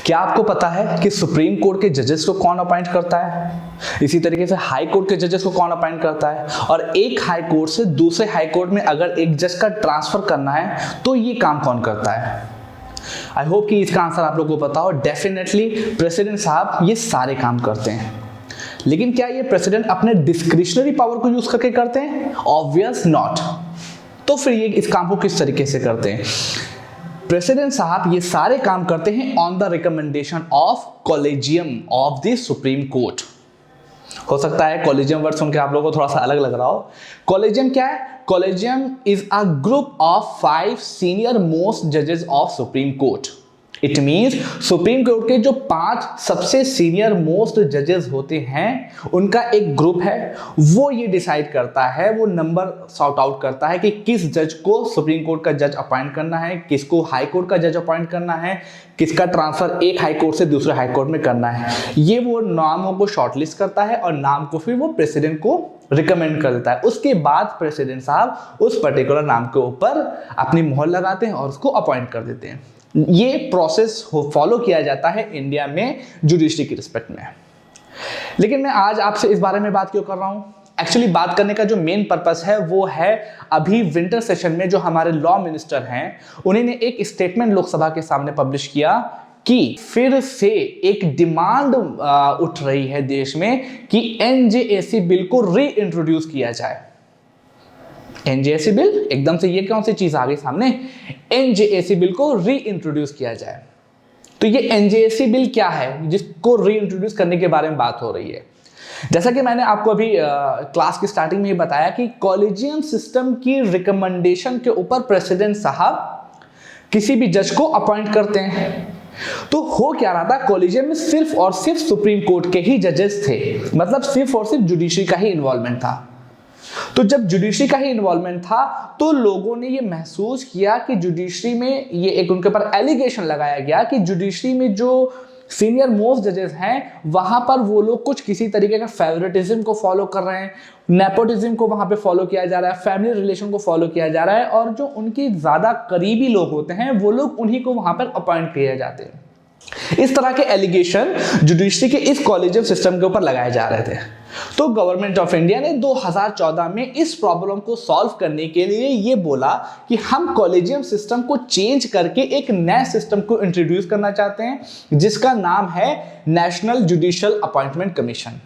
क्या आपको पता है कि सुप्रीम कोर्ट के जजेस को कौन अपॉइंट करता है? इसी तरीके से हाई कोर्ट के जजेस को कौन अपॉइंट करता है? और एक हाई कोर्ट से दूसरे हाई कोर्ट में अगर एक जज का ट्रांसफर करना है तो ये काम कौन करता है? आई होप कि इसका आंसर आप लोगों को पता हो। डेफिनेटली प्रेसिडेंट साहब ये सारे काम करते हैं। लेकिन क्या ये प्रेसिडेंट अपने डिस्क्रिशनरी पावर को यूज करके करते हैं? Obvious not. तो फिर ये इस काम को किस तरीके से करते हैं? प्रेसिडेंट साहब ये सारे काम करते हैं on the recommendation of collegium of the supreme court. हो सकता है कॉलेजियम वर्ड सुन के आप लोगों को थोड़ा सा अलग लग रहा हो। कॉलेजियम क्या है? Collegium is a group of 5 senior most जजेस of Supreme Court. It means Supreme Court के जो 5 सबसे सीनियर मोस्ट जजेस होते हैं उनका एक ग्रुप है, वो ये डिसाइड करता है, वो नंबर सॉर्ट आउट करता है कि किस जज को सुप्रीम कोर्ट का जज अपॉइंट करना है, किसको हाई कोर्ट का जज अपॉइंट करना है, किसका ट्रांसफर एक हाई कोर्ट से दूसरे हाई कोर्ट में करना है। ये वो नामों को शॉर्टलिस्ट करता है और नाम को फिर वो प्रेसिडेंट को रिकमेंड कर देता है। उसके बाद प्रेसिडेंट साहब उस पर्टिकुलर नाम के ऊपर अपनी मोहर लगाते हैं और उसको अपॉइंट कर देते हैं। ये प्रोसेस फॉलो किया जाता है इंडिया में जुडिशरी की रिस्पेक्ट में। लेकिन मैं आज आपसे इस बारे में बात क्यों कर रहा हूं? एक्चुअली बात करने का जो मेन पर्पस है वो है अभी विंटर सेशन में जो हमारे लॉ मिनिस्टर हैं उन्होंने एक स्टेटमेंट लोकसभा के सामने पब्लिश किया कि फिर से एक डिमांड उठ रही है देश में कि एनजेएसी बिल को री इंट्रोड्यूस किया जाए। एनजेएसी बिल, एकदम से ये कौन सी चीज आ गई सामने? एनजेएसी बिल को री इंट्रोड्यूस किया जाए। तो ये एनजेएसी बिल क्या है जिसको री इंट्रोड्यूस करने के बारे में बात हो रही है? जैसा कि मैंने आपको अभी क्लास की स्टार्टिंग में ही बताया कि कॉलेजियम सिस्टम की रिकमेंडेशन के ऊपर प्रेसिडेंट साहब किसी भी जज को अपॉइंट करते हैं। तो हो क्या रहा था, कॉलेजियम में सिर्फ और सिर्फ सुप्रीम कोर्ट के ही जजेस थे, मतलब सिर्फ और सिर्फ जुडिशरी का ही इन्वॉल्वमेंट था। तो जब जुडिशरी का ही इन्वॉल्वमेंट था तो लोगों ने ये महसूस किया कि जुडिशरी में ये एक उनके ऊपर एलिगेशन लगाया गया कि जुडिशरी में जो सीनियर मोस्ट जजेस हैं वहां पर वो लोग कुछ किसी तरीके का फेवरेटिज्म को फॉलो कर रहे हैं, नेपोटिज्म को वहां पे फॉलो किया जा रहा है, फैमिली रिलेशन को फॉलो किया जा रहा है और जो उनके ज्यादा करीबी लोग होते हैं वो लोग उन्हीं को वहां पर अपॉइंट किए जाते हैं। इस तरह के एलिगेशन जुडिशरी के इस कॉलेजियम सिस्टम के ऊपर लगाए जा रहे थे। तो गवर्नमेंट ऑफ इंडिया ने 2014 में इस प्रॉब्लम को सॉल्व करने के लिए ये बोला कि हम कॉलेजियम सिस्टम को चेंज करके एक नए सिस्टम को इंट्रोड्यूस करना चाहते हैं जिसका नाम है नेशनल जुडिशियल अपॉइंटमेंट कमीशन।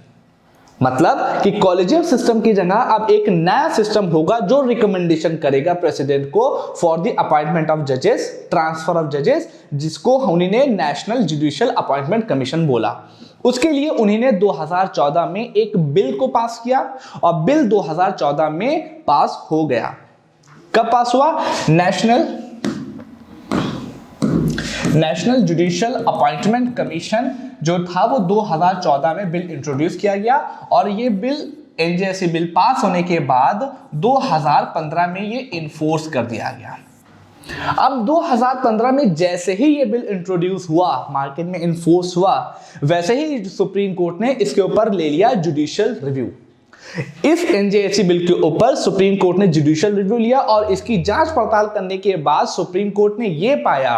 मतलब कि कॉलेजियम सिस्टम की जगह अब एक नया सिस्टम होगा जो रिकमेंडेशन करेगा प्रेसिडेंट को फॉर द अपॉइंटमेंट ऑफ जजेस, ट्रांसफर ऑफ जजेस, जिसको उन्होंने नेशनल जुडिशियल अपॉइंटमेंट कमीशन बोला। उसके लिए उन्होंने 2014 में एक बिल को पास किया और बिल 2014 में पास हो गया। कब पास हुआ? नेशनल जुडिशियल अपॉइंटमेंट कमीशन जो था वो 2014 में बिल इंट्रोड्यूस किया गया और ये बिल एनजेएसी बिल पास होने के बाद 2015 में ये इन्फोर्स कर दिया गया। अब 2015 में जैसे ही ये बिल इंट्रोड्यूस हुआ, मार्केट में इन्फोर्स हुआ, वैसे ही सुप्रीम कोर्ट ने इसके ऊपर ले लिया जुडिशियल रिव्यू। इस एनजेएसी बिल के ऊपर सुप्रीम कोर्ट ने जुडिशियल रिव्यू लिया और इसकी जांच पड़ताल करने के बाद सुप्रीम कोर्ट ने ये पाया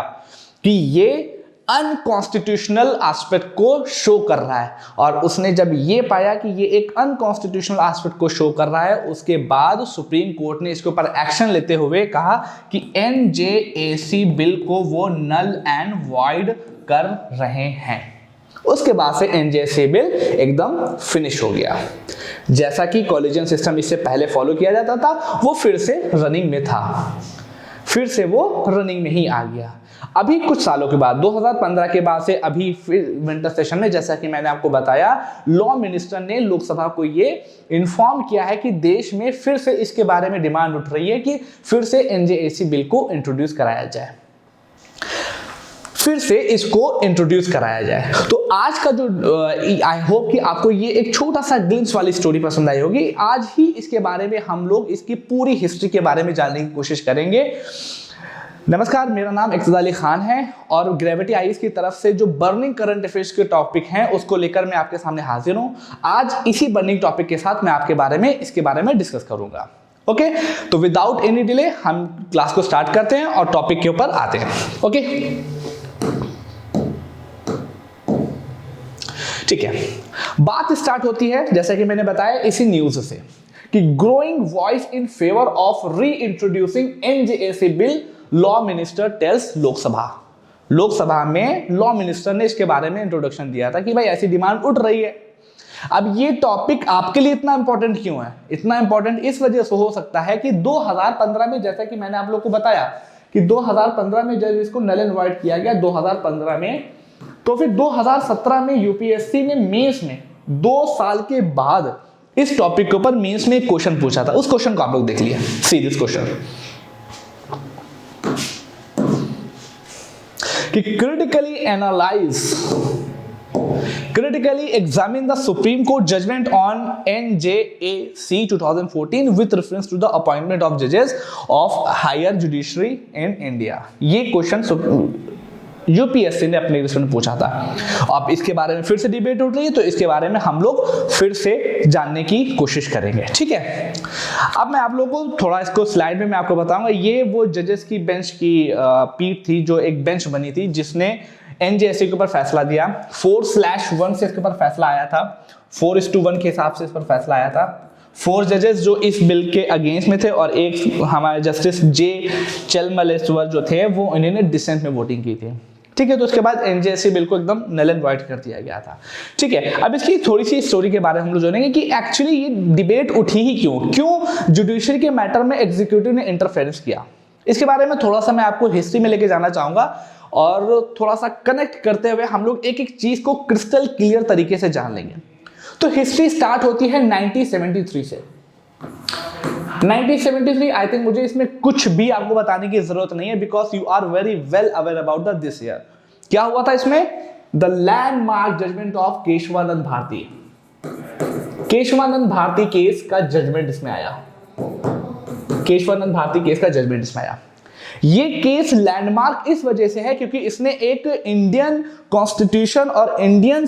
कि ये अनकॉन्स्टिट्यूशनल एस्पेक्ट को शो कर रहा है। और उसने जब ये पाया कि ये एक अनकॉन्स्टिट्यूशनल एस्पेक्ट को शो कर रहा है, उसके बाद सुप्रीम कोर्ट ने इसके ऊपर एक्शन लेते हुए कहा कि एनजेएसी बिल को वो नल एंड वॉइड कर रहे हैं। उसके बाद से एनजेएसी बिल एकदम फिनिश हो गया। जैसा कि कॉलेजियम सिस्टम इससे पहले फॉलो किया जाता था वो फिर से रनिंग में था, फिर से वो रनिंग में ही आ गया। अभी कुछ सालों के बाद 2015 के बाद से अभी फिर विंटर सेशन में, जैसा कि मैंने आपको बताया, लॉ मिनिस्टर ने लोकसभा को ये इन्फॉर्म किया है कि देश में फिर से इसके बारे में डिमांड उठ रही है कि फिर से एनजेएसी बिल को इंट्रोड्यूस कराया जाए, फिर से इसको इंट्रोड्यूस कराया जाए। तो आज का जो आई होप कि आपको ये एक छोटा सा ग्लिम्स वाली स्टोरी पसंद आई होगी। आज ही इसके बारे में हम लोग इसकी पूरी हिस्ट्री के बारे में जानने की कोशिश करेंगे। नमस्कार, मेरा नाम इक्तदार अली खान है और ग्रेविटी आईज की तरफ से जो बर्निंग करंट अफेयर्स के टॉपिक हैं उसको लेकर मैं आपके सामने हाजिर हूं। आज इसी बर्निंग टॉपिक के साथ मैं इसके बारे में डिस्कस करूंगा। ओके, तो विदाउट एनी डिले हम क्लास को स्टार्ट करते हैं और टॉपिक के ऊपर आते हैं। ओके, ठीक है, बात स्टार्ट होती है जैसा कि मैंने बताया इसी न्यूज से कि growing voice in favour of reintroducing NJAC bill, law minister tells Lok Sabha में लॉ मिनिस्टर ने इसके बारे में इंट्रोडक्शन दिया था कि भाई ऐसी डिमांड उठ रही है। अब ये टॉपिक आपके लिए इतना इंपॉर्टेंट क्यों है? इतना इंपॉर्टेंट इस वजह से हो सकता है कि 2015 में, जैसा कि मैंने आप लोग को बताया कि 2015 में जब इसको नल एंड वॉइड किया गया 2015 में, तो फिर 2017 में यूपीएससी ने मेंस में 2 साल के बाद इस टॉपिक के ऊपर मेंस में एक क्वेश्चन पूछा था। उस क्वेश्चन को आप लोग देख लिया, सी दिस क्वेश्चन कि critically examine the Supreme Court judgment on NJAC 2014 with reference to the appointment of judges of higher judiciary in India। ये क्वेश्चन यूपीएससी ने अपने रिजल्ट में पूछा था। अब इसके बारे में फिर से डिबेट उठ रही है, तो इसके बारे में हम लोग फिर से जानने की कोशिश करेंगे। ठीक है, अब मैं आप लोगों को थोड़ा इसको स्लाइड में मैं आपको बताऊंगा। ये वो जजेस की बेंच की पीठ थी, जो एक बेंच बनी थी जिसने एनजेएससी के ऊपर फैसला दिया। 4/1 से इसके ऊपर फैसला आया था, 4:1 के हिसाब से इस पर फैसला आया था। 4 जजेस जो इस बिल के अगेंस्ट में थे और एक हमारे जस्टिस जे चलमलेश्वर जो थे वो इन्होंने डिसेंट में वोटिंग की थी। ठीक है, तो उसके बाद एनजेएससी बिल को एकदम नल एंड वॉइड कर दिया गया था। ठीक है, अब इसकी थोड़ी सी स्टोरी के बारे में हम लोग जानेंगे कि एक्चुअली ये डिबेट उठी ही क्यों जुडिशरी के मैटर में एग्जीक्यूटिव ने इंटरफेरेंस किया। इसके बारे में थोड़ा सा मैं आपको हिस्ट्री में लेके जाना चाहूंगा और थोड़ा सा कनेक्ट करते हुए हम लोग एक एक चीज को क्रिस्टल क्लियर तरीके से जान लेंगे। तो हिस्ट्री स्टार्ट होती है 1973 से। 1973 आई थिंक मुझे इसमें कुछ भी आपको बताने की जरूरत नहीं है, because you are very well aware about the this year. क्या हुआ था इसमें? The landmark judgement of Keshavananda Bharati. Keshavananda Bharati case का जजमेंट इसमें आया। केशवानंद भारती केस का जजमेंट इसमें आया। ये केस लैंडमार्क इस वजह से है क्योंकि इसने एक इंडियन कॉन्स्टिट्यूशन और इंडियन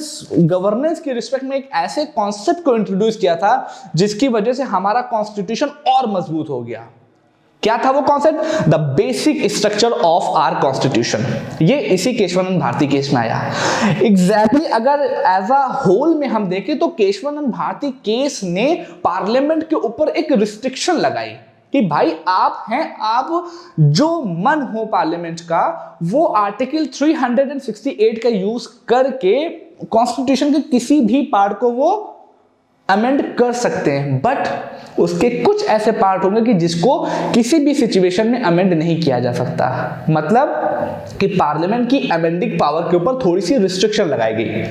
गवर्नेंस के रिस्पेक्ट में एक ऐसे कॉन्सेप्ट को इंट्रोड्यूस किया था जिसकी वजह से हमारा कॉन्स्टिट्यूशन और मजबूत हो गया। क्या था वो concept? The basic structure of our constitution. ये इसी केशवानंद भारती केस में आया। एग्जैक्टली अगर एज अ होल में हम देखें तो केशवानंद भारती केस ने पार्लियामेंट के ऊपर एक रिस्ट्रिक्शन लगाई कि भाई आप जो मन हो पार्लियामेंट का वो आर्टिकल 368 का यूज करके कॉन्स्टिट्यूशन के किसी भी पार्ट को वो अमेंड कर सकते हैं, बट उसके कुछ ऐसे पार्ट होंगे कि जिसको किसी भी सिचुएशन में अमेंड नहीं किया जा सकता। मतलब कि पार्लियामेंट की अमेंडिंग पावर के ऊपर थोड़ी सी रिस्ट्रिक्शन लगाई गई।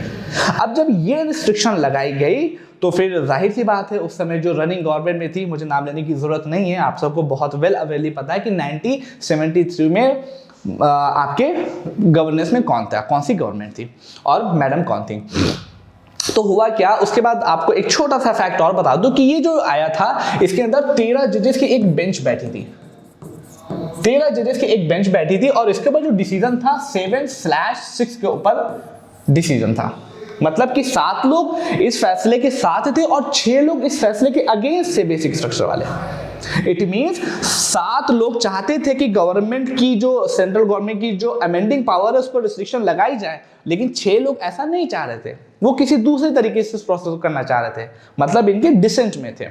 अब जब ये रिस्ट्रिक्शन लगाई गई तो फिर जाहिर सी बात है उस समय जो रनिंग गवर्नमेंट में थी, मुझे नाम लेने की जरूरत नहीं है, आप सबको बहुत वेल अवेयरली पता है कि 1973 में आपके गवर्नेंस में कौन सी गवर्नमेंट थी और मैडम कौन थी। तो हुआ क्या, उसके बाद आपको एक छोटा सा फैक्ट और बता दूं कि ये जो आया था इसके अंदर 13 जजेस की एक बेंच बैठी थी। 13 जजेस की एक बेंच बैठी थी और इसके ऊपर जो डिसीजन था 7/6 के ऊपर डिसीजन था। मतलब कि 7 लोग इस फैसले के साथ थे और 6 लोग इस फैसले के अगेंस्ट से बेसिक स्ट्रक्चर वाले। इट मींस 7 लोग चाहते थे कि गवर्नमेंट की जो सेंट्रल गवर्नमेंट की जो अमेंडिंग पावर है उस पर रिस्ट्रिक्शन लगाई जाए, लेकिन 6 लोग ऐसा नहीं चाह रहे थे, वो किसी दूसरे तरीके से प्रोसेस करना चाह रहे थे, मतलब इनके डिसेंट में थे।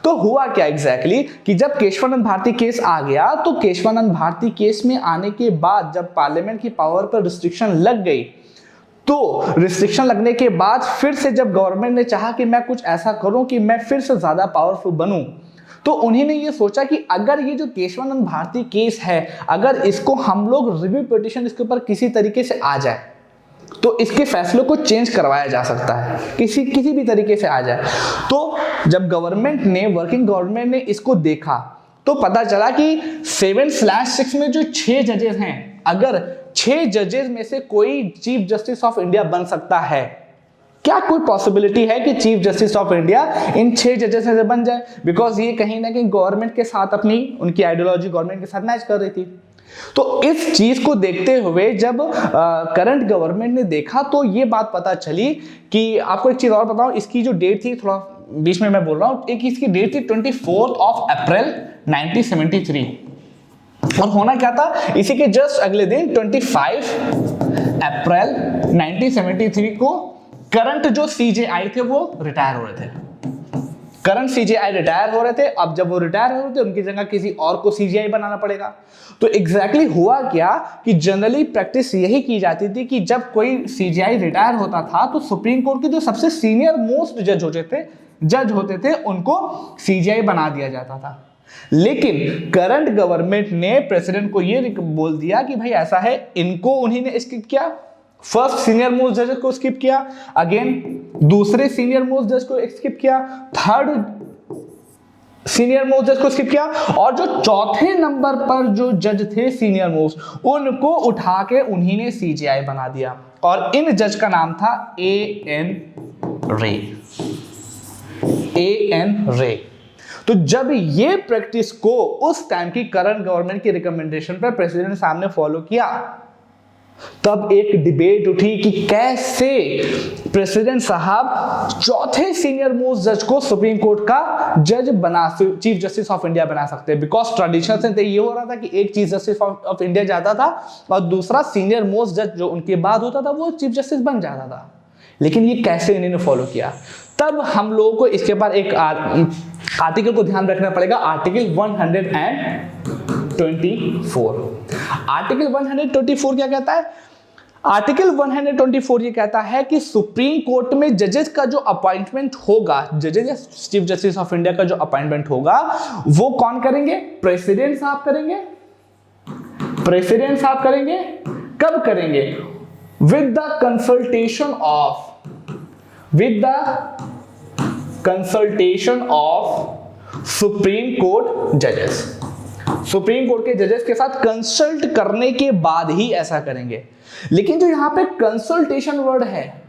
तो हुआ क्या एग्जैक्टली कि जब केशवानंद भारती केस आ गया तो केशवानंद भारती केस में आने के बाद जब पार्लियामेंट की पावर पर रिस्ट्रिक्शन लग गई, तो रिस्ट्रिक्शन लगने के बाद फिर से जब गवर्नमेंट ने चाहा कि मैं कुछ ऐसा करूं कि मैं फिर से ज्यादा पावरफुल बनूं, तो उन्होंने ये सोचा कि अगर ये जो केशवानंद भारती केस है अगर इसको हम लोग रिव्यू पिटीशन इसके ऊपर किसी तरीके से आ जाए तो इसके फैसलों को चेंज करवाया जा सकता है, किसी भी तरीके से आ जाए। तो जब गवर्नमेंट ने वर्किंग गवर्नमेंट ने इसको देखा तो पता चला कि 7/6 में जो 6 जजेस हैं, अगर 6 जजेस में से कोई चीफ जस्टिस ऑफ इंडिया बन सकता है, क्या कोई पॉसिबिलिटी है कि chief justice of India in 6 जजेस में से बन जाए? बिकॉज ये कहीं ना कहीं गवर्नमेंट के साथ उनकी आइडियोलॉजी गवर्नमेंट के साथ मैच कर रही थी। तो इस चीज को देखते हुए जब करंट गवर्नमेंट ने देखा तो ये बात पता चली कि आपको एक चीज और बताऊं, इसकी जो डेट थी, थोड़ा बीच में मैं बोल रहा हूं, एक इसकी डेट थी 24 अप्रैल 1973 और होना क्या था, इसी के जस्ट अगले दिन 25 अप्रैल 1973 को करंट जो सीजेआई थे वो रिटायर हो रहे थे, करंट सीजेआई रिटायर हो रहे थे। अब जब वो रिटायर हो रहे थे उनकी जगह किसी और को सीजेआई बनाना पड़ेगा। तो एग्जैक्टली हुआ क्या कि जनरली प्रैक्टिस यही की जाती थी कि जब कोई सीजेआई रिटायर होता था तो सुप्रीम कोर्ट के जो सबसे सीनियर मोस्ट जज होते थे उनको सीजेआई बना दिया जाता था। लेकिन करंट गवर्नमेंट ने प्रेसिडेंट को ये बोल दिया कि भाई ऐसा है, इनको उन्हीं स्किप किया, फर्स्ट सीनियर मोस्ट जज को स्किप किया, अगेन दूसरे सीनियर मोस्ट जज को स्किप किया, थर्ड सीनियर मोस्ट जज को स्किप किया, और जो चौथे नंबर पर जो जज थे सीनियर मोस्ट उनको उठा के उन्हीं ने सीजेआई बना दिया। और इन जज का नाम था ए.एन. रे। ए.एन. रे। तो जब ये प्रैक्टिस को उस टाइम की करंट गवर्नमेंट की रिकमेंडेशन पर प्रेसिडेंट साहब ने फॉलो किया, तब एक डिबेट उठी कि कैसे प्रेसिडेंट साहब चौथे सीनियर मोस्ट जज को सुप्रीम कोर्ट का जज बना, चीफ जस्टिस ऑफ इंडिया बना सकते हैं। बिकॉज ट्रेडिशन से ये हो रहा था कि एक चीफ जस्टिस ऑफ इंडिया जाता था और दूसरा सीनियर मोस्ट जज जो उनके बाद होता था वो चीफ जस्टिस बन जाता था। लेकिन ये कैसे इन्होंने फॉलो किया, तब हम लोगों को इसके बाद एक आर्टिकल को ध्यान रखना पड़ेगा, आर्टिकल 124। आर्टिकल 124 क्या कहता है? आर्टिकल 124 ये कहता है कि सुप्रीम कोर्ट में जजेस का जो अपॉइंटमेंट होगा, जजेस या चीफ जस्टिस ऑफ इंडिया का जो अपॉइंटमेंट होगा वो कौन करेंगे? प्रेसिडेंट साहब करेंगे। प्रेसिडेंट साहब करेंगे। कब करेंगे? With the consultation of Supreme court जजेस। सुप्रीम कोर्ट के जजेस के साथ कंसल्ट करने के बाद ही ऐसा करेंगे। लेकिन जो यहां पे कंसल्टेशन वर्ड है,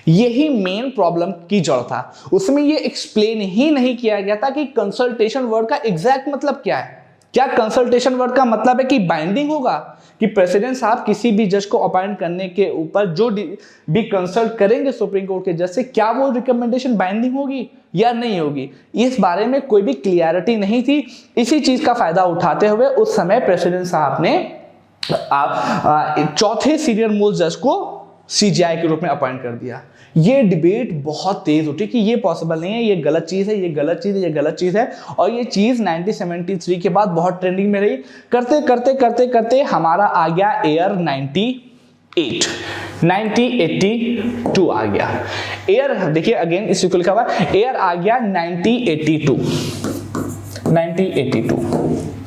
यही मेन प्रॉब्लम की जड़ था। उसमें ये एक्सप्लेन ही नहीं किया गया था कि कंसल्टेशन वर्ड का एग्जैक्ट मतलब क्या है। क्या कंसल्टेशन वर्ड का मतलब है कि बाइंडिंग होगा, कि प्रेसिडेंट साहब किसी भी जज को अपॉइंट करने के ऊपर जो भी कंसल्ट करेंगे सुप्रीम कोर्ट के जज से, क्या वो रिकमेंडेशन बाइंडिंग होगी या नहीं होगी, इस बारे में कोई भी क्लियरिटी नहीं थी। इसी चीज का फायदा उठाते हुए उस समय प्रेसिडेंट साहब ने चौथे सीनियर मोस्ट जज को सीजेआई के रूप में अपॉइंट कर दिया। ये डिबेट बहुत तेज उठी कि ये पॉसिबल नहीं है, ये गलत चीज है, ये गलत चीज है, ये गलत चीज है। और ये चीज 1973 के बाद बहुत ट्रेंडिंग में रही। करते करते करते करते हमारा आ गया ईयर 1982 आ गया। ईयर देखिए अगेन इस को लिखा हुआ ईयर आ गया 1982।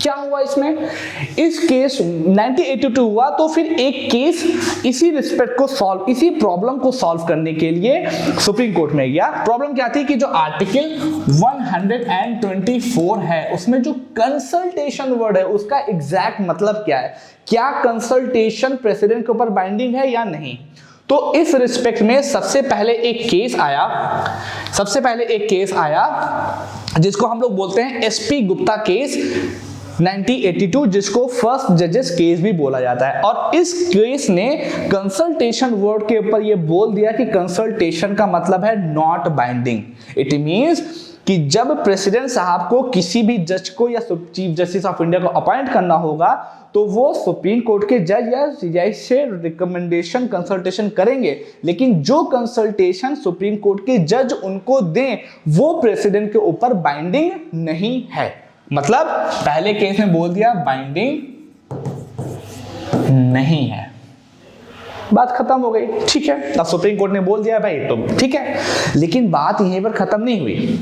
क्या हुआ इसमें? इस केस 1982 हुआ तो फिर एक केस इसी रिस्पेक्ट को सॉल्व, इसी प्रॉब्लम को सॉल्व करने के लिए सुप्रीम कोर्ट में गया। प्रॉब्लम क्या थी कि जो आर्टिकल 124 है उसमें जो कंसल्टेशन वर्ड है उसका एग्जैक्ट मतलब क्या है, क्या कंसल्टेशन प्रेसिडेंट के ऊपर बाइंडिंग है या नहीं। तो इस रिस्पेक्ट में सबसे पहले एक केस आया जिसको हम लोग बोलते हैं एसपी गुप्ता केस 1982, जिसको फर्स्ट जजेस केस भी बोला जाता है। और इस केस ने कंसल्टेशन वर्ड के ऊपर ये बोल दिया कि कंसल्टेशन का मतलब है नॉट बाइंडिंग। इट मींस कि जब प्रेसिडेंट साहब को किसी भी जज को या चीफ जस्टिस ऑफ इंडिया को अपॉइंट करना होगा तो वो सुप्रीम कोर्ट के जज या सीजेआई से रिकमेंडेशन कंसल्टेशन करेंगे, लेकिन जो कंसल्टेशन सुप्रीम कोर्ट के जज उनको दें वो प्रेसिडेंट के ऊपर बाइंडिंग नहीं है। मतलब पहले केस में बोल दिया बाइंडिंग नहीं है, बात खत्म हो गई। ठीक है, अब सुप्रीम कोर्ट ने बोल दिया भाई तो ठीक है, लेकिन बात यहीं पर खत्म नहीं हुई।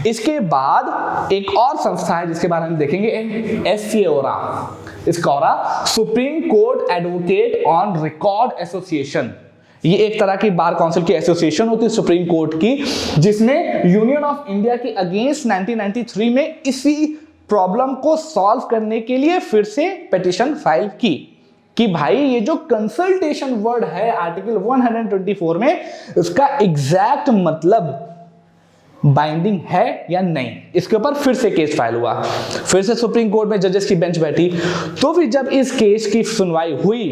इसके बाद एक और संस्था है जिसके बारे में देखेंगे, एससीओरा। इसका supreme court advocate on record association. ये एक तरह की बार काउंसिल की एसोसिएशन होती है सुप्रीम कोर्ट की, जिसने यूनियन ऑफ इंडिया के अगेंस्ट 1993 में इसी प्रॉब्लम को सॉल्व करने के लिए फिर से पिटीशन फाइल की कि भाई ये जो कंसल्टेशन वर्ड है आर्टिकल 124 में, उसका एग्जैक्ट मतलब बाइंडिंग है या नहीं। इसके ऊपर फिर से केस फाइल हुआ, फिर से सुप्रीम कोर्ट में जजेस की बेंच बैठी। तो फिर जब इस केस की सुनवाई हुई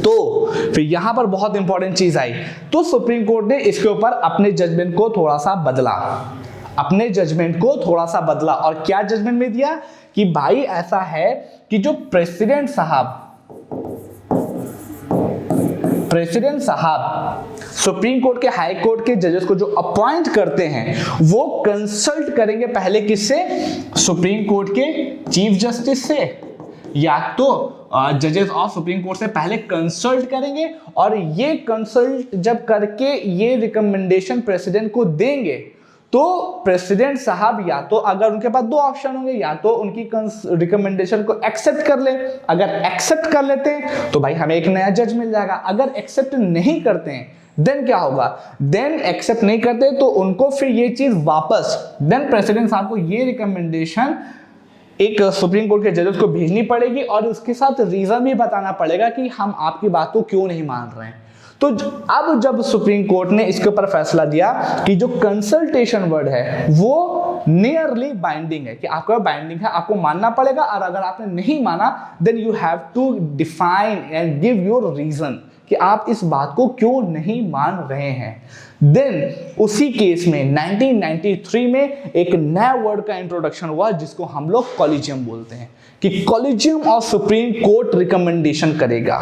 तो फिर यहां पर बहुत इंपॉर्टेंट चीज आई। तो सुप्रीम कोर्ट ने इसके ऊपर अपने जजमेंट को थोड़ा सा बदला। और क्या जजमेंट में दिया कि भाई ऐसा है कि जो प्रेसिडेंट साहब प्रेसिडेंट साहब सुप्रीम कोर्ट के हाई कोर्ट के जजेस को जो अपॉइंट करते हैं वो कंसल्ट करेंगे पहले किससे, सुप्रीम कोर्ट के चीफ जस्टिस से, या तो जजेस ऑफ सुप्रीम कोर्ट से पहले कंसल्ट करेंगे, और ये कंसल्ट जब करके ये रिकमेंडेशन प्रेसिडेंट को देंगे तो प्रेसिडेंट साहब या तो, अगर उनके पास दो ऑप्शन होंगे, या तो उनकी रिकमेंडेशन को एक्सेप्ट कर ले, अगर एक्सेप्ट कर लेते हैं तो भाई हमें एक नया जज मिल जाएगा, अगर एक्सेप्ट नहीं करते हैं देन क्या होगा, देन एक्सेप्ट नहीं करते तो उनको फिर ये चीज वापस, देन प्रेसिडेंट साहब को ये रिकमेंडेशन एक सुप्रीम कोर्ट के जजेस को भेजनी पड़ेगी और उसके साथ रीजन भी बताना पड़ेगा कि हम आपकी बात को क्यों नहीं मान रहे हैं। तो अब जब सुप्रीम कोर्ट ने इसके ऊपर फैसला दिया कि जो कंसल्टेशन वर्ड है वो नियरली बाइंडिंग है, कि आपका बाइंडिंग है, आपको मानना पड़ेगा, और अगर आपने नहीं माना then you have to define and give your reason कि आप इस बात को क्यों नहीं मान रहे हैं। देन उसी केस में 1993 में एक नया वर्ड का इंट्रोडक्शन हुआ जिसको हम लोग कॉलेजियम बोलते हैं, कि collegium of Supreme Court recommendation करेगा,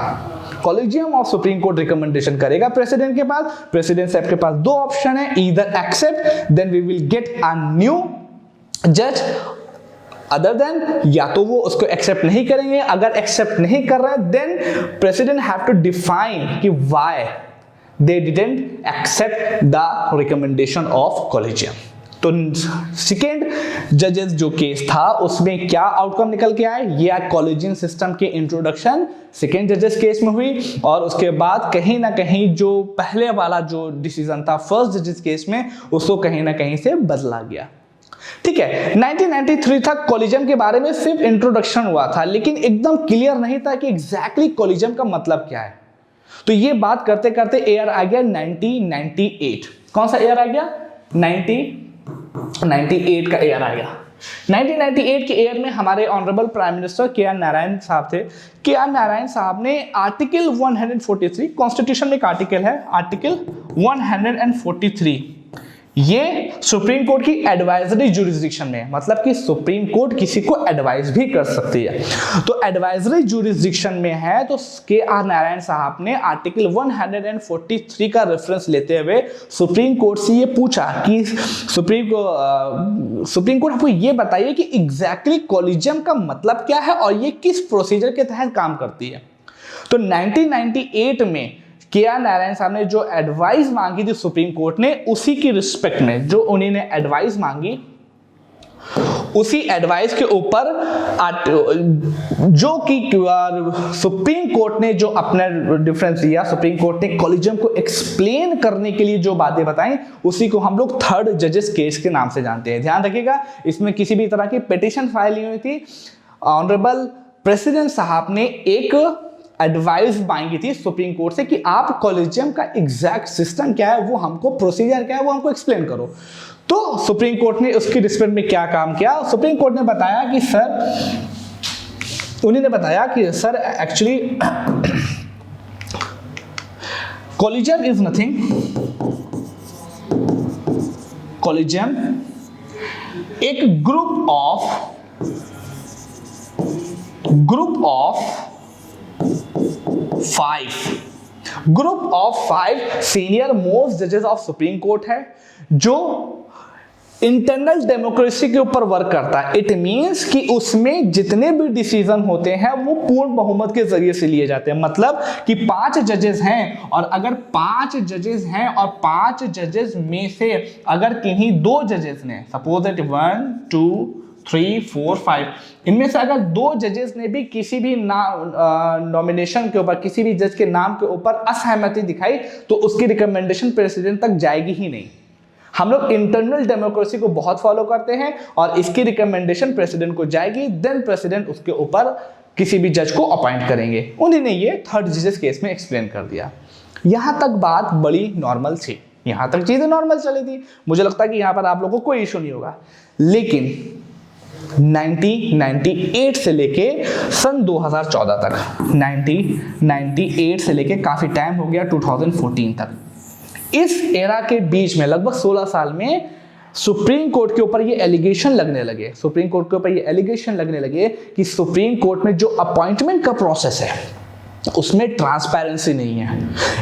collegium of Supreme Court recommendation करेगा प्रेसिडेंट के पास। प्रेसिडेंट साहब के पास दो ऑप्शन है, either accept then we will get a new जज, अदर देन या तो वो उसको एक्सेप्ट नहीं करेंगे, अगर एक्सेप्ट नहीं कर रहे हैं then president have to define कि why they didn't accept the recommendation of collegium. तो सेकेंड जजेस जो केस था उसमें क्या आउटकम निकल के आए, ये कॉलेजियम सिस्टम के इंट्रोडक्शन सेकेंड जजेस केस में हुई, और उसके बाद कहीं ना कहीं जो पहले वाला जो डिसीजन था फर्स्ट जजेस केस में उसको कहीं ना कहीं से बदला गया। ठीक है, 1993 तक कॉलेजियम के बारे में सिर्फ इंट्रोडक्शन हुआ था, लेकिन एकदम क्लियर नहीं था कि एग्जैक्टली कॉलेजियम का मतलब क्या है। तो ये बात करते करते ईयर आ गया 1998। कौन सा ईयर आ गया, 1998 का ईयर आ गया। 1998 के ईयर में हमारे ऑनरेबल प्राइम मिनिस्टर के आर नारायण साहब थे। के आर नारायण साहब ने आर्टिकल 143, कॉन्स्टिट्यूशन में एक आर्टिकल है आर्टिकल 143, ये सुप्रीम कोर्ट की एडवाइजरी जुरिस्डिक्शन में, मतलब कि सुप्रीम कोर्ट किसी को एडवाइस भी कर सकती है, तो एडवाइजरी जुरिस्डिक्शन में है। तो के आर नारायण साहब ने आर्टिकल 143 का रेफरेंस लेते हुए सुप्रीम कोर्ट से ये पूछा कि सुप्रीम कोर्ट आपको ये बताइए कि एग्जैक्टली कॉलेजियम का मतलब क्या है और ये किस प्रोसीजर के तहत काम करती है। तो 1998 में के आर नारायण साहब ने जो एडवाइस मांगी थी सुप्रीम कोर्ट ने, उसी की रिस्पेक्ट में जो उन्होंने एडवाइस मांगी उसी एडवाइस के ऊपर जो कि सुप्रीम कोर्ट ने जो अपना डिफरेंस दिया, सुप्रीम कोर्ट ने कॉलेजियम को एक्सप्लेन करने के लिए जो बातें बताई उसी को हम लोग थर्ड जजेस केस के नाम से जानते हैं। ध्यान रखिएगा, इसमें किसी भी तरह की पिटीशन फाइल नहीं हुई थी। ऑनरेबल प्रेसिडेंट साहब ने एक एडवाइस मांगी थी सुप्रीम कोर्ट से कि आप कॉलेजियम का एग्जैक्ट सिस्टम क्या है, वो हमको प्रोसीजर क्या है वो हमको एक्सप्लेन करो। तो सुप्रीम कोर्ट ने उसकी रिस्पेक्ट में क्या काम किया, सुप्रीम कोर्ट ने बताया कि उन्होंने बताया कि sir actually collegium is nothing, collegium एक ग्रुप ऑफ 5 सीनियर मोस्ट जजेस ऑफ सुप्रीम कोर्ट है जो इंटरनल डेमोक्रेसी के ऊपर वर्क करता है। इट मींस कि उसमें जितने भी डिसीजन होते हैं वो पूर्ण बहुमत के जरिए से लिए जाते हैं। मतलब कि 5 जजेस हैं और अगर 5 जजेस हैं और 5 जजेस में से अगर किन्हीं 2 जजेस ने, सपोज दैट 1 2 3 4 5, इनमें से अगर 2 जजेस ने भी किसी भी नॉमिनेशन के ऊपर, किसी भी जज के नाम के ऊपर असहमति दिखाई तो उसकी रिकमेंडेशन प्रेसिडेंट तक जाएगी ही नहीं। हम लोग इंटरनल डेमोक्रेसी को बहुत फॉलो करते हैं और इसकी रिकमेंडेशन प्रेसिडेंट को जाएगी, देन प्रेसिडेंट उसके ऊपर किसी भी जज को अपॉइंट करेंगे। उन्होंने ये थर्ड जजेस केस में एक्सप्लेन कर दिया। यहां तक बात बड़ी नॉर्मल थी, यहां तक चीजें नॉर्मल चली थी। मुझे लगता है कि यहां पर आप लोगों को कोई इशू नहीं होगा। लेकिन 1998 से लेके सन 2014 तक, 1998 से लेके काफी टाइम हो गया 2014 तक, इस एरा के बीच में लगभग 16 साल में सुप्रीम कोर्ट के ऊपर ये एलिगेशन लगने लगे, कि सुप्रीम कोर्ट में जो अपॉइंटमेंट का प्रोसेस है उसमें ट्रांसपेरेंसी नहीं है।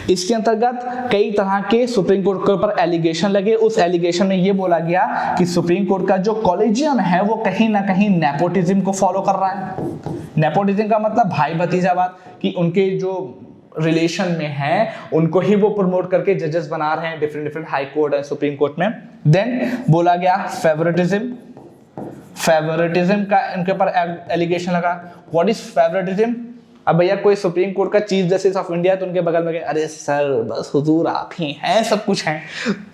इसके अंतर्गत कई तरह के सुप्रीम कोर्ट के ऊपर एलिगेशन लगे। उस एलिगेशन में यह बोला गया कि सुप्रीम कोर्ट का जो कॉलेजियम है वो कहीं ना कहीं नेपोटिज्म को फॉलो कर रहा है। नेपोटिज्म का मतलब भाई भतीजावाद, कि उनके जो रिलेशन में है उनको ही वो प्रमोट करके जजेस बना रहे हैं different different high court and supreme court में। देन बोला गया फेवरेटिज्म, फेवरेटिज्म का इनके ऊपर एलिगेशन लगा। What is favouritism? अब भैया कोई सुप्रीम कोर्ट का चीफ जस्टिस ऑफ इंडिया तो उनके बगल में गए, अरे सर बस हुजूर आप ही हैं, सब कुछ हैं,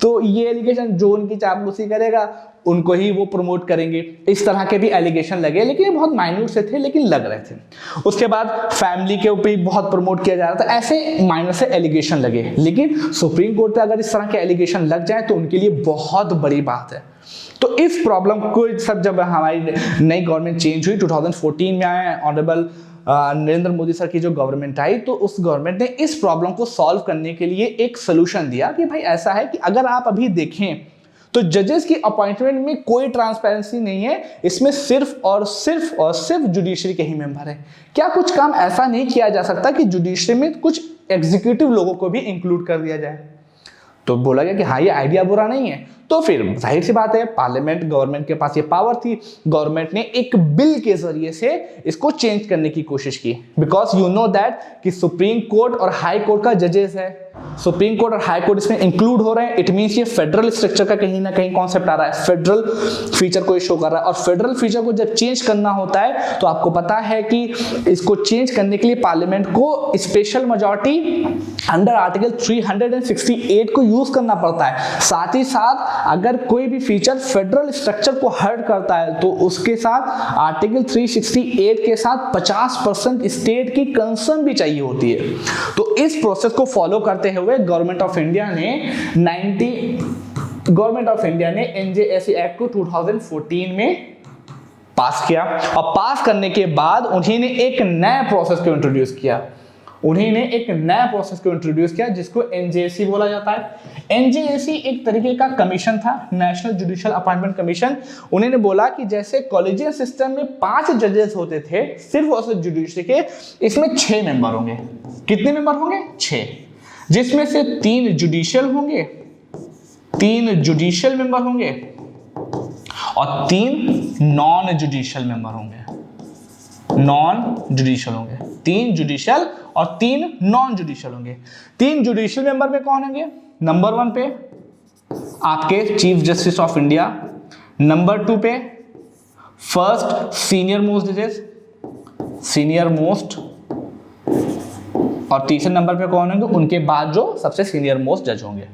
तो ये एलिगेशन जो उनकी चापलूसी करेगा उनको ही वो प्रमोट करेंगे। इस तरह के भी एलिगेशन लगे, लेकिन ये बहुत माइन्यूट से थे लेकिन लग रहे थे। उसके बाद फैमिली के ऊपर बहुत प्रमोट किया जा रहा था। ऐसे माइनर से एलिगेशन लगे, लेकिन सुप्रीम कोर्ट पे अगर इस तरह के एलिगेशन लग जाए तो उनके लिए बहुत बड़ी बात है। तो इस प्रॉब्लम को सब जब हमारी नई गवर्नमेंट चेंज हुई 2014 में आए, ऑनरेबल नरेंद्र मोदी सर की जो गवर्नमेंट आई, तो उस गवर्नमेंट ने इस प्रॉब्लम को सॉल्व करने के लिए एक सोल्यूशन दिया कि भाई ऐसा है कि अगर आप अभी देखें तो जजेस की अपॉइंटमेंट में कोई ट्रांसपेरेंसी नहीं है, इसमें सिर्फ और सिर्फ जुडिशरी के ही मेंबर है। क्या कुछ काम ऐसा नहीं किया जा सकता कि जुडिशरी में कुछ एग्जीक्यूटिव लोगों को भी इंक्लूड कर दिया जाए? तो बोला गया कि हाँ ये आइडिया बुरा नहीं है। तो फिर जाहिर सी बात है, पार्लियामेंट गवर्नमेंट के पास ये पावर थी, गवर्नमेंट ने एक बिल के जरिए से इसको चेंज करने की कोशिश की। बिकॉज यू नो दैट कि सुप्रीम कोर्ट और हाई कोर्ट का जजेस है, सुप्रीम कोर्ट और हाई कोर्ट इसमें इंक्लूड हो रहे हैं। इट मींस ये फेडरल स्ट्रक्चर का कहीं ना कहीं कॉन्सेप्ट आ रहा है, फेडरल फीचर को शो कर रहा है। और फेडरल फीचर को जब चेंज करना होता है तो आपको पता है कि इसको चेंज करने के लिए पार्लियामेंट को स्पेशल मेजॉरिटी अंडर आर्टिकल 368 को यूज करना पड़ता है। साथ ही साथ अगर कोई भी फीचर फेडरल स्ट्रक्चर को हर्ट करता है तो उसके साथ आर्टिकल 368 के साथ 50% स्टेट की कंसर्न भी चाहिए होती है। तो इस प्रोसेस को फॉलो करते हुए गवर्नमेंट ऑफ इंडिया ने एनजेएसी एक्ट को 2014 में पास किया। और पास करने के बाद उन्होंने एक नया प्रोसेस को इंट्रोड्यूस किया, जिसको एनजेएसी बोला जाता है। एनजेएसी एक तरीके का कमीशन था, नेशनल जुडिशियल अपॉइंटमेंट कमीशन। उन्होंने बोला कि जैसे कॉलेजियम सिस्टम में 5 जजेस होते थे सिर्फ और सिर्फ जुडिशरी के, इसमें 6 मेंबर होंगे। कितने मेंबर होंगे? 6, जिसमें से 3 जुडिशियल होंगे, 3 जुडिशियल मेंबर होंगे और 3 नॉन जुडिशियल मेंबर होंगे। 3 जुडिशियल और 3 नॉन जुडिशियल होंगे। 3 जुडिशियल मेंबर में कौन होंगे? नंबर 1 पे आपके chief justice of India, number 2 पे फर्स्ट सीनियर मोस्ट, और तीसरे नंबर पे कौन होंगे? उनके बाद जो सबसे सीनियर मोस्ट जज होंगे,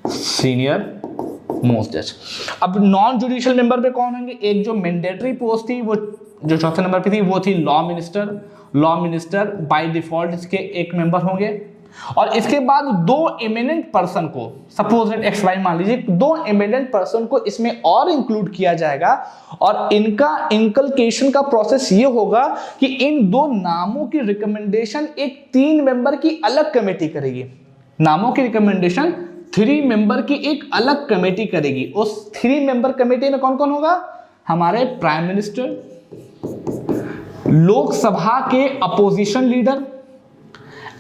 सीनियर मोस्ट जज। अब नॉन जुडिशियल मेंबर पे कौन होंगे? एक जो मैंडेटरी पोस्ट थी वो जो चौथे नंबर पे थी वो थी लॉ मिनिस्टर बाय डिफॉल्ट इसके एक मेंबर होंगे। और इसके बाद 2 एमिनेंट पर्सन को, सपोज एक्स वाई मान लीजिए, 2 एमिनेंट पर्सन को इसमें और इंक्लूड किया जाएगा। और इनका इंकल्केशन का प्रोसेस ये होगा कि इन 2 नामों की रिकमेंडेशन एक 3 मेंबर की अलग कमेटी करेगी। नामों की रिकमेंडेशन 3 मेंबर की एक अलग कमेटी करेगी। उस 3 मेंबर कमेटी में कौन कौन होगा? हमारे प्राइम मिनिस्टर, लोकसभा के अपोजिशन लीडर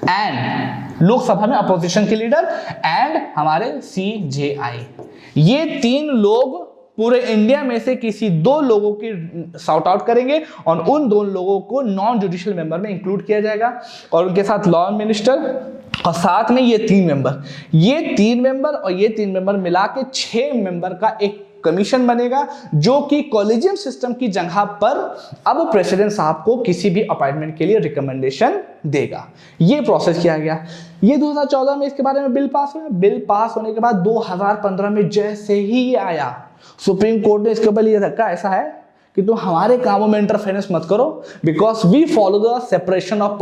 एंड लोकसभा में अपोजिशन के लीडर एंड हमारे CJI। ये 3 लोग पूरे इंडिया में से किसी 2 लोगों की सॉर्ट आउट करेंगे और उन 2 लोगों को नॉन जुडिशियल मेंबर में इंक्लूड किया जाएगा। और उनके साथ लॉ मिनिस्टर और साथ में ये 3 मेंबर मिला के 6 मेंबर का एक कमीशन बनेगा, जो कि कॉलेजियम सिस्टम की जगह पर अब प्रेसिडेंट साहब को किसी भी अपॉइंटमेंट के लिए रिकमेंडेशन देगा। ये प्रोसेस किया गया। ये 2014 में इसके बारे में बिल पास हुआ। बिल पास होने के बाद 2015 में जैसे ही ये आया, सुप्रीम कोर्ट ने इसके ऊपर ये रखा, ऐसा है कि तुम हमारे कामों में इंटरफेरेंस मत करो, because we follow the separation of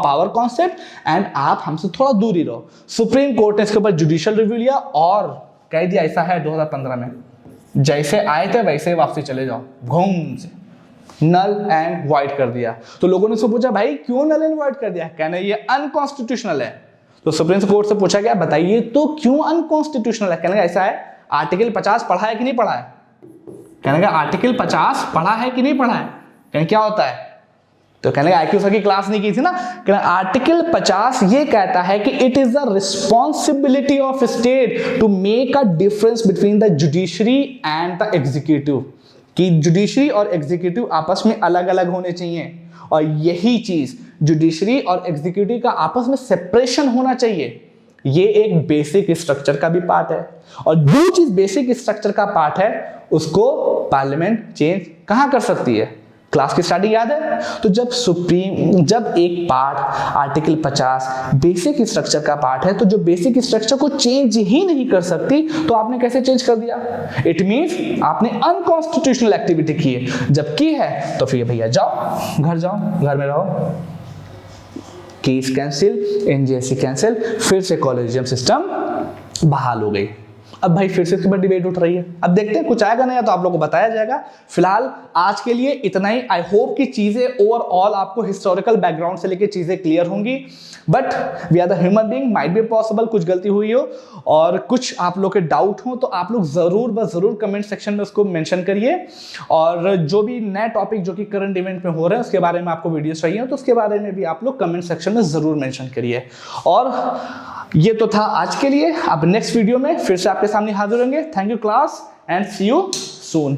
power concept and आप हमसे थोड़ा दूर ही रहो। सुप्रीम कोर्ट ने इसके ऊपर जुडिशियल रिव्यू लिया और कह दिया ऐसा है 2015 में, जैसे आए थे वैसे ही वापसी चले जाओ, घूम से नल एंड वाइड कर दिया। तो लोगों ने उससे पूछा भाई क्यों नल एंड वाइड कर दिया? कहना ये अनकॉन्स्टिट्यूशनल है। तो सुप्रीम कोर्ट से पूछा गया बताइए तो क्यों अनकॉन्स्टिट्यूशनल है? कहने का ऐसा है, आर्टिकल 50 पढ़ा है कि नहीं पढ़ा है? कहने का आर्टिकल 50 पढ़ा है कि नहीं पढ़ा है? कहने क्या होता है? तो कहने आईक्यू सर की क्लास नहीं की थी ना, आर्टिकल 50 ये कहता है कि it is the responsibility of state to make a difference between the judiciary and the executive, कि जुडिशरी और एग्जीक्यूटिव आपस में अलग अलग होने चाहिए, और यही चीज जुडिशरी और एग्जीक्यूटिव का आपस में सेपरेशन होना चाहिए। ये एक बेसिक स्ट्रक्चर का भी पार्ट है, और जो चीज बेसिक स्ट्रक्चर का पार्ट है उसको पार्लियामेंट चेंज कहां कर सकती है? क्लास की स्टार्टिंग याद है? तो जब एक पार्ट आर्टिकल 50 बेसिक स्ट्रक्चर का पार्ट है, तो जो बेसिक स्ट्रक्चर को चेंज ही नहीं कर सकती, तो आपने कैसे चेंज कर दिया? इट मींस आपने अनकॉन्स्टिट्यूशनल एक्टिविटी की है। जब की है तो फिर भैया जाओ, घर में रहो, केस कैंसिल, एनजेसी कैंसिल, फिर से कॉलेजियम सिस्टम बहाल हो गई। अब भाई फिर से इसके ऊपर डिबेट उठ रही है, अब देखते हैं कुछ आएगा नहीं तो आप लोगों को बताया जाएगा। फिलहाल आज के लिए इतना ही। आई होप कि चीजें ओवरऑल आपको हिस्टोरिकल बैकग्राउंड से लेके चीजें क्लियर होंगी, but we are the human being, might be possible कुछ गलती हुई हो और कुछ आप लोग के डाउट हो तो आप लोग जरूर कमेंट सेक्शन में उसको मेंशन करिए। और जो भी नए टॉपिक जो कि करंट इवेंट में हो रहे हैं उसके बारे में आपको वीडियोस चाहिए तो उसके बारे में भी आप लोग कमेंट सेक्शन में जरूर मेंशन करिए। और ये तो था आज के लिए, अब नेक्स्ट वीडियो में फिर से आपके सामने हाजिर होंगे। Thank you class and see you soon.